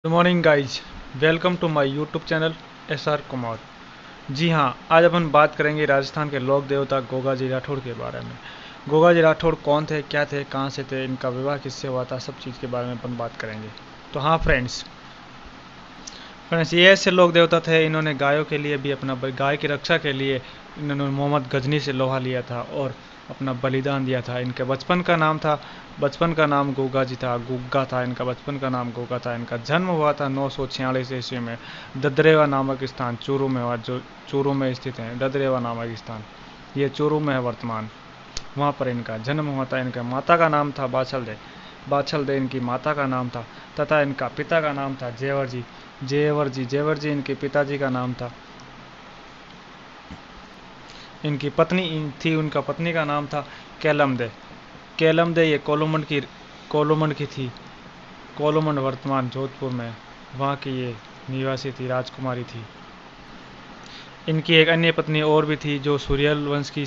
Good morning guys, welcome to my YouTube channel SR Kumar. जी हाँ, आज अपन बात करेंगे राजस्थान के लोक देवता गोगा जी राठौड़ के बारे में। गोगा जी राठौड़ कौन थे, क्या थे, कहाँ से थे, इनका विवाह किससे हुआ था, सब चीज़ के बारे में अपन बात करेंगे। तो हाँ फ्रेंड्स, ये ऐसे लोक देवता थे, इन्होंने गायों के लिए भी अपना गाय की रक्षा के लिए इन्होंने मोहम्मद गजनी से लोहा लिया था और अपना बलिदान दिया था। इनके बचपन का नाम गोगा जी था, गुग्गा था इनका बचपन का नाम, गोगा था। इनका जन्म हुआ था 946 ईस्वी में ददरेवा नामक स्थान चूरू में हुआ, जो चूरू में स्थित है ददरेवा नामक स्थान, ये चूरू में है वर्तमान। वहाँ पर इनका जन्म हुआ था। इनका माता का नाम था बाछल दे इनकी माता का नाम था, तथा इनका पिता का नाम था जेवर जी इनके पिताजी का नाम था। इनकी पत्नी थी, उनका पत्नी का नाम था केलम दे ये कोलोमंड की थी। कोलोमंड वर्तमान जोधपुर में, वहाँ की ये निवासी थी, राजकुमारी थी। इनकी एक अन्य पत्नी और भी थी, जो सूर्यल वंश की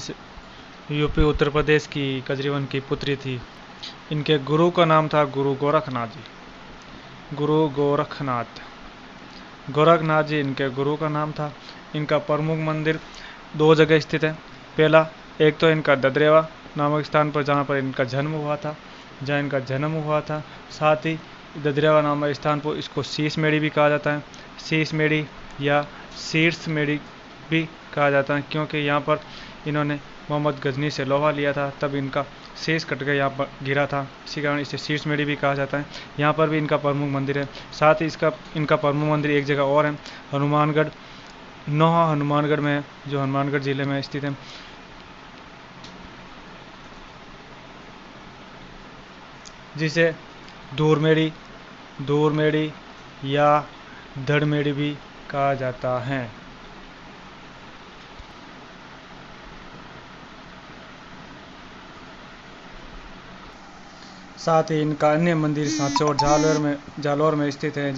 यूपी उत्तर प्रदेश की कजरीवन की पुत्री थी। इनके गुरु का नाम था गुरु गोरखनाथ जी इनके गुरु का नाम था। इनका प्रमुख मंदिर दो जगह स्थित है। पहला, एक तो इनका ददरेवा नामक स्थान पर, जहाँ पर इनका जन्म हुआ था। साथ ही ददरेवा नामक स्थान पर इसको शीश मेड़ी भी कहा जाता है। शीश मेड़ी या शीर्ष मेड़ी भी कहा जाता है, क्योंकि यहाँ पर इन्होंने मोहम्मद गजनी से लोहा लिया था, तब इनका शीश कट के यहाँ पर गिरा था, इसी कारण इसे शीर्ष मेड़ी भी कहा जाता है। यहाँ पर भी इनका प्रमुख मंदिर है। साथ ही इनका प्रमुख मंदिर एक जगह और है, हनुमानगढ़ में है, जो हनुमानगढ़ जिले में स्थित है। जिसे दूर मेड़ी या धड़ मेड़ी भी कहा जाता है। साथ ही इनका अन्य मंदिर सांचौर जालौर में स्थित है,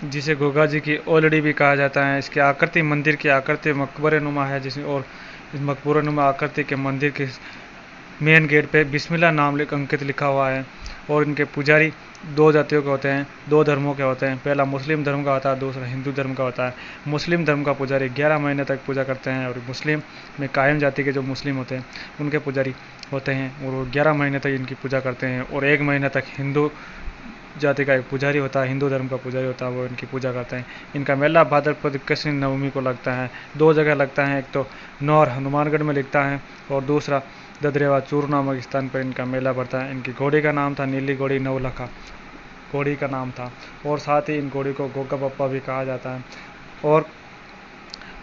जिसे गोगा जी की ओलड़ी भी कहा जाता है। इसकी मंदिर की आकृति मकबरे नुमा है, और इस मकबरे नुमा आकृति के मंदिर के मेन गेट पे बिस्मिल्लाह नाम अंकित लिखा हुआ है। और इनके पुजारी दो जातियों के होते हैं, दो धर्मों के होते हैं। पहला मुस्लिम धर्म का होता है, दूसरा हिंदू धर्म का होता है। मुस्लिम धर्म का पुजारी 11 महीने तक पूजा करते हैं, और मुस्लिम में कायम जाति के जो मुस्लिम होते हैं उनके पुजारी होते हैं, और वो 11 महीने तक इनकी पूजा करते हैं। और 1 महीने तक हिंदू जाति का एक पुजारी होता है, हिंदू धर्म का पुजारी होता है, वो इनकी पूजा करते हैं। इनका मेला भाद्रपद कृष्ण नवमी को लगता है। 2 जगह लगता है, एक तो नौर हनुमानगढ़ में लगता है, और दूसरा ददरेवा चूरू नामक स्थान पर इनका मेला बढ़ता है। इनकी घोड़ी का नाम था नीली घोड़ी नवलखा घोड़ी का नाम था, और साथ ही इन घोड़ी को गोगा पप्पा भी कहा जाता है। और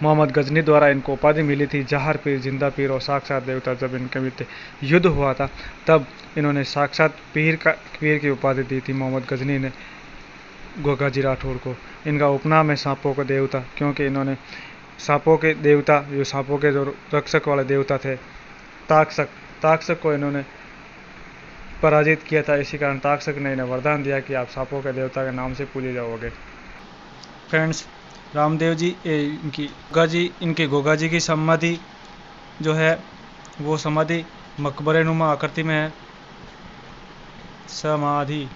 मोहम्मद गजनी द्वारा इनको उपाधि मिली थी जहर पीर, जिंदा पीर और साक्षात देवता। जब इनके बीच युद्ध हुआ था, तब इन्होंने साक्षात पीर की उपाधि दी थी मोहम्मद गजनी ने गोगा जी राठौड़ को। इनका उपनाम है सांपों का देवता, क्योंकि इन्होंने सांपों के देवता, जो सांपों के जो रक्षक वाले देवता थे, ताक्षक को इन्होंने पराजित किया था। इसी कारण ताक्षक ने इन्हें वरदान दिया कि आप सांपों के देवता के नाम से पूजे जाओगे। फ्रेंड्स, रामदेव जी इनकी गोगा जी की समाधि जो है, वो समाधि मकबरे नुमा आकृति में है। समाधि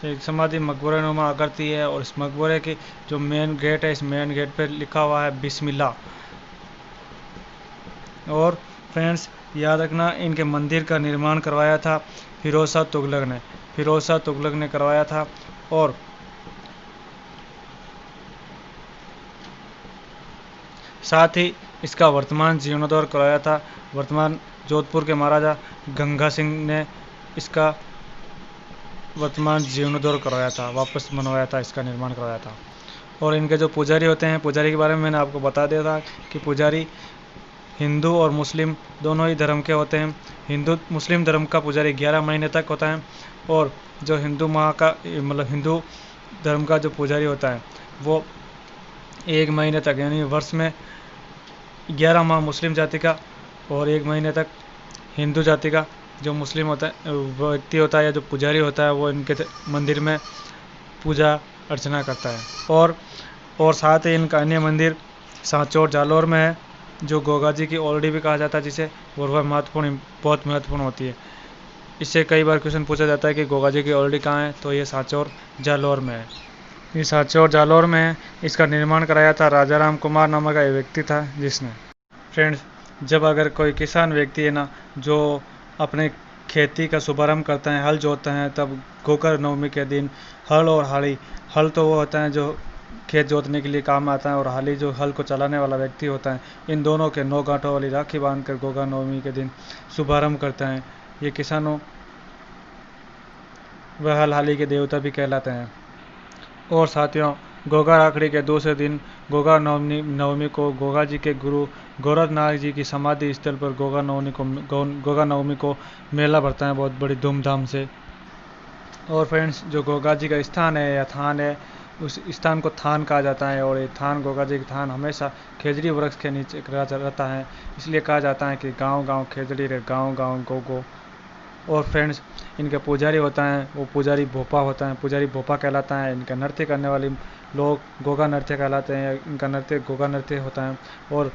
एक समाधि मकबरे नुमा आकृति है, और इस मकबरे के जो मेन गेट है, इस मेन गेट पर लिखा हुआ है बिस्मिल्लाह। और फ्रेंड्स, याद रखना, इनके मंदिर का निर्माण करवाया था फिरोज शाह तुगलक ने करवाया था। और साथ ही इसका वर्तमान जीर्णोद्धार करवाया था वर्तमान जोधपुर के महाराजा गंगा सिंह ने इसका वर्तमान जीर्णोद्धार करवाया था, वापस बनवाया था, इसका निर्माण करवाया था। और इनके जो पुजारी होते हैं, पुजारी के बारे में मैंने आपको बता दिया था कि पुजारी हिंदू और मुस्लिम दोनों ही धर्म के होते हैं। मुस्लिम धर्म का पुजारी 11 महीने तक होता है, और जो हिंदू धर्म का जो पुजारी होता है, वो 1 महीने तक, यानी वर्ष में 11 माह मुस्लिम जाति का और 1 महीने तक हिंदू जाति का जो मुस्लिम होता है, व्यक्ति होता है या जो पुजारी होता है, वो इनके मंदिर में पूजा अर्चना करता है। और साथ ही इनका अन्य मंदिर सांचौर जालौर में है, जो गोगा जी की ऑलरेडी भी कहा जाता है जिसे, और वह बहुत महत्वपूर्ण होती है। इससे कई बार क्वेश्चन पूछा जाता है कि गोगा जी की ऑलरेडी कहाँ है, तो ये सांचौर जालौर में है। ये सांचौर जालौर में है। इसका निर्माण कराया था राजा राम कुमार नामक का एक व्यक्ति था जिसने। फ्रेंड्स, जब अगर कोई किसान व्यक्ति है ना, जो अपने खेती का शुभारंभ करते हैं, हल जोतते हैं, तब गोकर नवमी के दिन हल और हाली, हल तो वो होता है जो खेत जोतने के लिए काम आता है, और हाली जो हल को चलाने वाला व्यक्ति होता है, इन दोनों के 9 गांठों वाली राखी बांधकर गोगा नवमी के दिन शुभारंभ करते हैं। ये किसानों व हल हाली के देवता भी कहलाते हैं। और साथियों, गोगा राखड़ी के दूसरे दिन गोगा नवमी को गोगा जी के गुरु गोरखनाथ जी की समाधि स्थल पर गोगा नवमी को मेला भरता है बहुत बड़ी धूमधाम से। और फ्रेंड्स, जो गोगा जी का स्थान है या थान है, उस स्थान को थान कहा जाता है। और ये थान, गोगा जी का थान हमेशा खेजड़ी वृक्ष के नीचे रहता है, इसलिए कहा जाता है कि गाँव गाँव खेजड़ी रे, गाँव गाँव गो। और फ्रेंड्स, इनके पुजारी होता है, वो पुजारी भोपा होता है, पुजारी भोपा कहलाता है। इनका नृत्य करने वाले लोग गोगा नृत्य कहलाते हैं, इनका नृत्य गोगा नृत्य होता है। और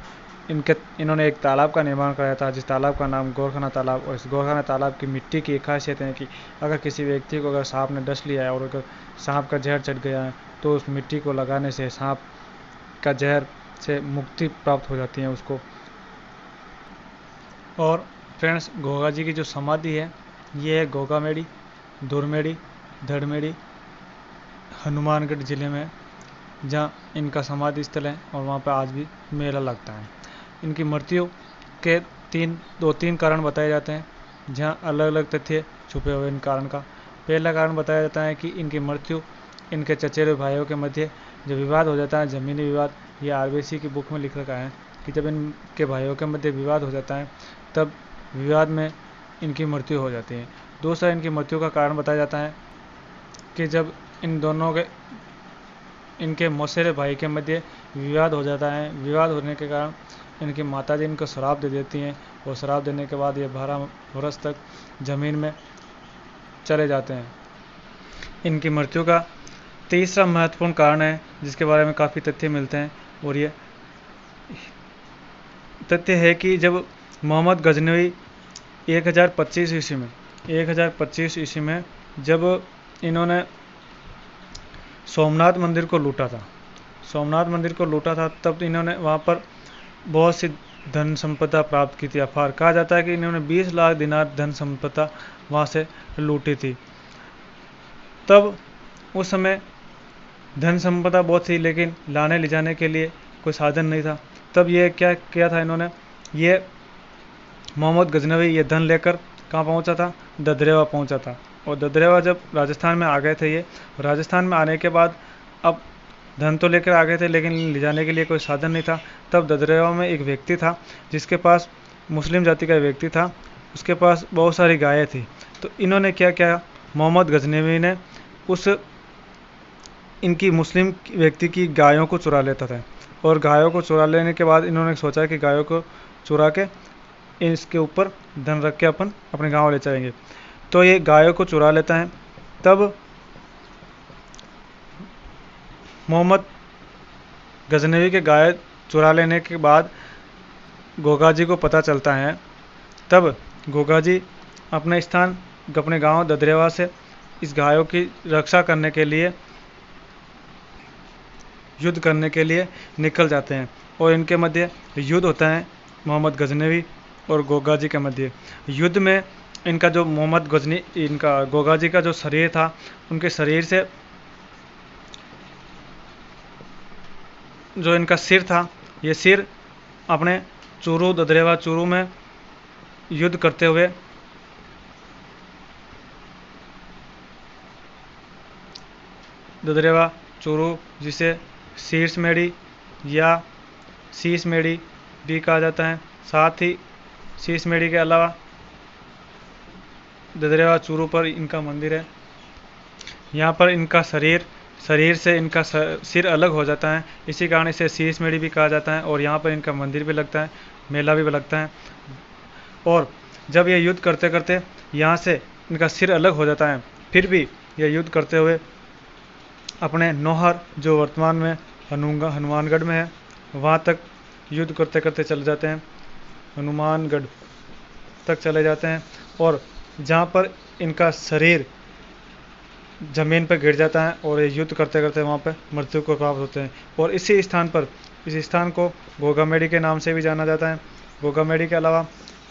इन्होंने एक तालाब का निर्माण कराया था, जिस तालाब का नाम गोरखाना तालाब। और इस गोरखाना तालाब की मिट्टी की एक खासियत है कि अगर किसी व्यक्ति को अगर सांप ने डस लिया है और अगर सांप का जहर चढ़ गया है, तो उस मिट्टी को लगाने से सांप का जहर से मुक्ति प्राप्त हो जाती है उसको। और फ्रेंड्स, गोगा जी की जो समाधि है, ये है गोगामेड़ी, दुरमेड़ी, धड़मेड़ी, हनुमानगढ़ जिले में, जहाँ इनका समाधि स्थल है, और वहाँ पर आज भी मेला लगता है। इनकी मृत्यु के दो तीन कारण बताए जाते हैं, जहाँ अलग अलग तथ्य छुपे हुए इन कारण का। पहला कारण बताया जाता है कि इनकी मृत्यु इनके चचेरे भाइयों के मध्य जो विवाद हो जाता है, ज़मीनी विवाद, ये आरबीसी की बुक में लिख रखा है कि जब इनके भाइयों के मध्य विवाद हो जाता है, तब विवाद में इनकी मृत्यु हो जाती है। दूसरा इनकी मृत्यु का कारण बताया जाता है कि जब इनके मौसेरे भाई के मध्य विवाद हो जाता है, विवाद होने के कारण इनकी माताजी इनको शराब दे देती हैं, और शराब देने के बाद ये 12 वर्ष तक ज़मीन में चले जाते हैं। इनकी मृत्यु का तीसरा महत्वपूर्ण कारण है, जिसके बारे में काफ़ी तथ्य मिलते हैं, और ये तथ्य है कि जब मोहम्मद गजनवी 1025 ईस्वी में जब इन्होंने सोमनाथ मंदिर को लूटा था, तब इन्होंने वहाँ पर बहुत सी धन संपदा प्राप्त की थी, अपार। कहा जाता है कि इन्होंने 20 लाख दिनार धन संपदा वहाँ से लूटी थी। तब उस समय धन संपदा बहुत थी, लेकिन लाने ले जाने के लिए कोई साधन नहीं था। तब ये क्या किया था इन्होंने, ये मोहम्मद गजनवी ये धन लेकर कहाँ पहुँचा था, ददरेवा पहुँचा था। और ददरेवा जब राजस्थान में आ गए थे, ये राजस्थान में आने के बाद अब धन तो लेकर आ गए थे, लेकिन ले जाने के लिए कोई साधन नहीं था। तब ददरेवा में एक व्यक्ति था, जिसके पास मुस्लिम जाति का व्यक्ति था, उसके पास बहुत सारी गायें थी। तो इन्होंने क्या किया, मोहम्मद गजनवी ने इनकी मुस्लिम व्यक्ति की गायों को चुरा लेता था, और गायों को चुरा लेने के बाद इन्होंने सोचा कि गायों को चुरा के इसके ऊपर धन रख के अपन अपने गांव ले चलेंगे। तो ये गायों को चुरा लेता है। तब मोहम्मद गजनवी के गाय चुरा लेने के बाद गोगा जी को पता चलता है। तब गोगा जी अपने गांव ददरेवा से इस गायों की रक्षा करने के लिए, युद्ध करने के लिए निकल जाते हैं, और इनके मध्य युद्ध होता है मोहम्मद गजनवी और गोगा जी के मध्य। युद्ध में इनका गोगा जी का जो शरीर था, उनके शरीर से जो इनका सिर था, ये सिर अपने ददरेवा चूरू में युद्ध करते हुए ददरेवा चूरू, जिसे शीर्ष मेड़ी या शीश मेड़ी भी कहा जाता है, साथ ही शीश मेड़ी के अलावा ददरेवा चूरू पर इनका मंदिर है। यहाँ पर इनका शरीर से इनका सिर अलग हो जाता है, इसी कारण इसे शीश मेड़ी भी कहा जाता है। और यहाँ पर इनका मंदिर भी लगता है, मेला भी लगता है। और जब ये युद्ध करते करते यहाँ से इनका सिर अलग हो जाता है, फिर भी ये युद्ध करते हुए अपने नौहर, जो वर्तमान में हनुमानगढ़ में है, वहाँ तक युद्ध करते करते चले जाते हैं, हनुमानगढ़ तक चले जाते हैं, और जहाँ पर इनका शरीर ज़मीन पर गिर जाता है और ये युद्ध करते करते वहाँ पर मृत्यु को प्राप्त होते हैं। और इसी स्थान पर, इस स्थान को गोगामेड़ी के नाम से भी जाना जाता है। गोगामेड़ी के अलावा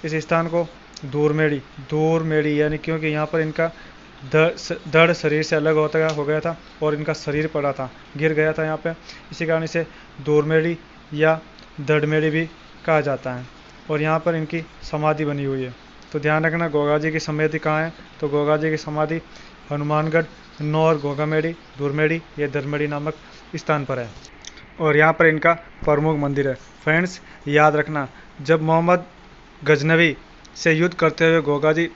इस स्थान को दूरमेड़ी यानी क्योंकि यहाँ पर इनका धड़ शरीर से अलग हो गया था और इनका शरीर पड़ा था, गिर गया था यहाँ पे, इसी कारण इसे दूरमेड़ी या धड़मेड़ी भी कहा जाता है। और यहाँ पर इनकी समाधि बनी हुई है। तो ध्यान रखना गोगा जी की समाधि कहाँ है, तो गोगा जी की समाधि हनुमानगढ़, नौर, गोगामेड़ी, दूरमेड़ी या धड़मेड़ी नामक स्थान पर है। और यहाँ पर इनका प्रमुख मंदिर है। फ्रेंड्स याद रखना, जब मोहम्मद गजनवी से युद्ध करते हुए गोगा जी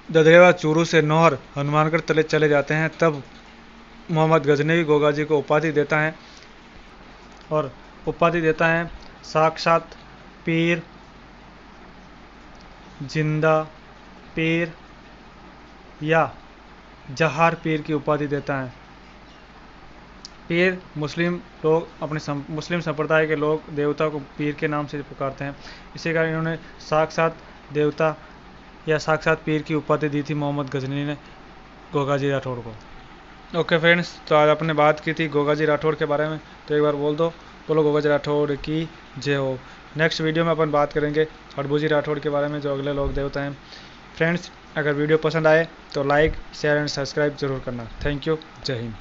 ददरेवा चूरू से नौहर हनुमानगढ़ तले चले जाते हैं, तब मोहम्मद गजनवी गोगा जी को उपाधि देता है, और उपाधि देता है साक्षात पीर, जिंदा पीर या जहार पीर की उपाधि देता है। पीर मुस्लिम लोग, अपने मुस्लिम संप्रदाय के लोग देवता को पीर के नाम से पुकारते हैं, इसी कारण इन्होंने साक्षात देवता या साक्षात पीर की उपाधि दी थी मोहम्मद गजनवी ने गोगा जी राठौड़ को। ओके फ्रेंड्स, तो आज आपने बात की थी गोगा जी राठौड़ के बारे में, तो एक बार बोलो गोगा जी राठौड़ की जय हो। नेक्स्ट वीडियो में अपन बात करेंगे हड़बू जी राठौड़ के बारे में, जो अगले लोग देवता हैं। फ्रेंड्स अगर वीडियो पसंद आए तो लाइक, शेयर एंड सब्सक्राइब जरूर करना। थैंक यू, जय हिंद।